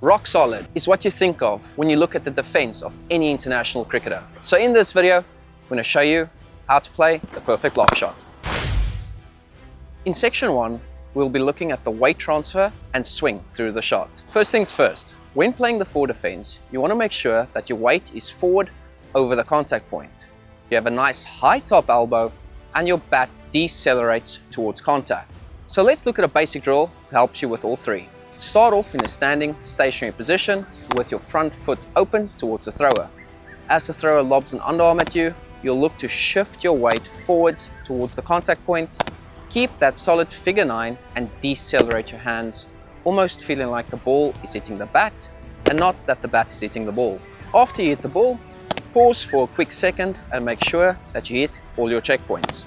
Rock solid is what you think of when you look at the defense of any international cricketer. So in this video, I'm going to show you how to play the perfect block shot. In section 1, we'll be looking at the weight transfer and swing through the shot. First things first, when playing the forward defense, you want to make sure that your weight is forward over the contact point. You have a nice high top elbow and your bat decelerates towards contact. So let's look at a basic drill that helps you with all three. Start off in a standing, stationary position with your front foot open towards the thrower. As the thrower lobs an underarm at you, you'll look to shift your weight forwards towards the contact point. Keep that solid figure 9 and decelerate your hands, almost feeling like the ball is hitting the bat and not that the bat is hitting the ball. After you hit the ball, pause for a quick second and make sure that you hit all your checkpoints.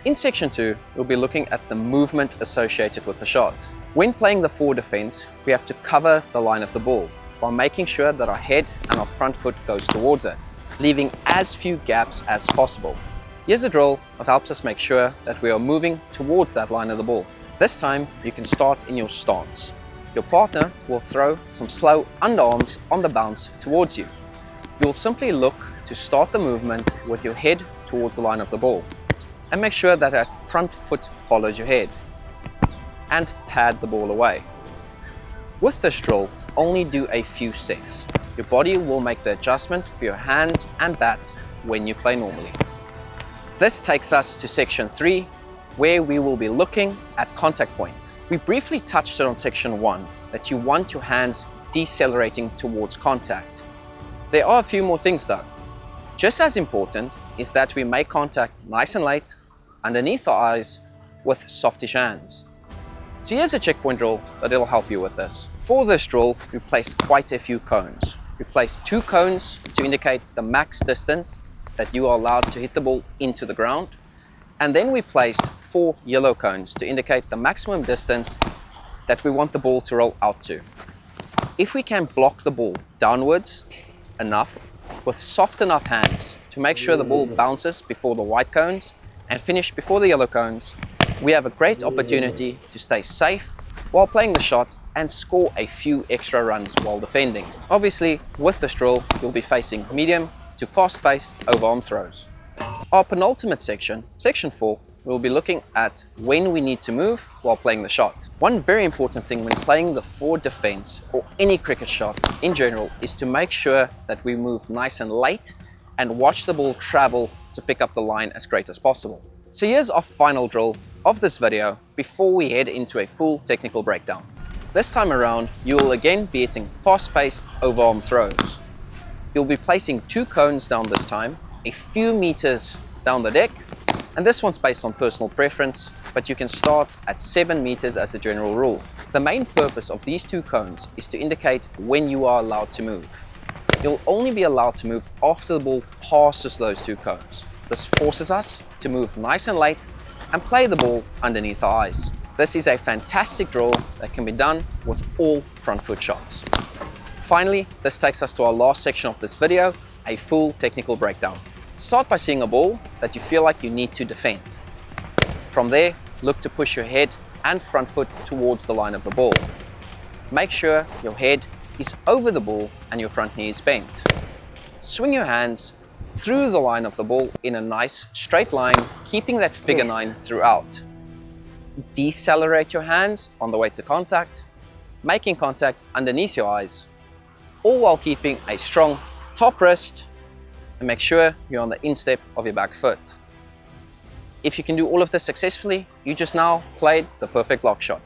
In section 2, we'll be looking at the movement associated with the shot. When playing the forward defense, we have to cover the line of the ball while making sure that our head and our front foot goes towards it, leaving as few gaps as possible. Here's a drill that helps us make sure that we are moving towards that line of the ball. This time, you can start in your stance. Your partner will throw some slow underarms on the bounce towards you. You'll simply look to start the movement with your head towards the line of the ball and make sure that that front foot follows your head and pad the ball away. With this drill, only do a few sets. Your body will make the adjustment for your hands and bat when you play normally. This takes us to section 3, where we will be looking at contact point. We briefly touched it on section 1, that you want your hands decelerating towards contact. There are a few more things though. Just as important is that we make contact nice and late, underneath our eyes, with softish hands. So here's a checkpoint drill that will help you with this. For this drill, we placed quite a few cones. We placed 2 cones to indicate the max distance that you are allowed to hit the ball into the ground. And then we placed 4 yellow cones to indicate the maximum distance that we want the ball to roll out to. If we can block the ball downwards enough with soft enough hands to make sure the ball bounces before the white cones and finish before the yellow cones, we have a great opportunity to stay safe while playing the shot and score a few extra runs while defending. Obviously, with this drill, you'll be facing medium to fast-paced overarm throws. Our penultimate section, section 4, we'll be looking at when we need to move while playing the shot. One very important thing when playing the forward defense or any cricket shot in general is to make sure that we move nice and late and watch the ball travel to pick up the line as great as possible. So here's our final drill of this video before we head into a full technical breakdown. This time around, you will again be hitting fast-paced overarm throws. You'll be placing 2 cones down this time, a few meters down the deck, and this one's based on personal preference, but you can start at 7 meters as a general rule. The main purpose of these 2 cones is to indicate when you are allowed to move. You'll only be allowed to move after the ball passes those 2 cones. This forces us to move nice and late and play the ball underneath our eyes. This is a fantastic drill that can be done with all front foot shots. Finally, this takes us to our last section of this video, a full technical breakdown. Start by seeing a ball that you feel like you need to defend. From there, look to push your head and front foot towards the line of the ball. Make sure your head is over the ball and your front knee is bent. Swing your hands through the line of the ball in a nice straight line, keeping that figure 9 throughout. Decelerate your hands on the way to contact, making contact underneath your eyes, all while keeping a strong top wrist, and make sure you're on the instep of your back foot. If you can do all of this successfully, you just now played the perfect block shot.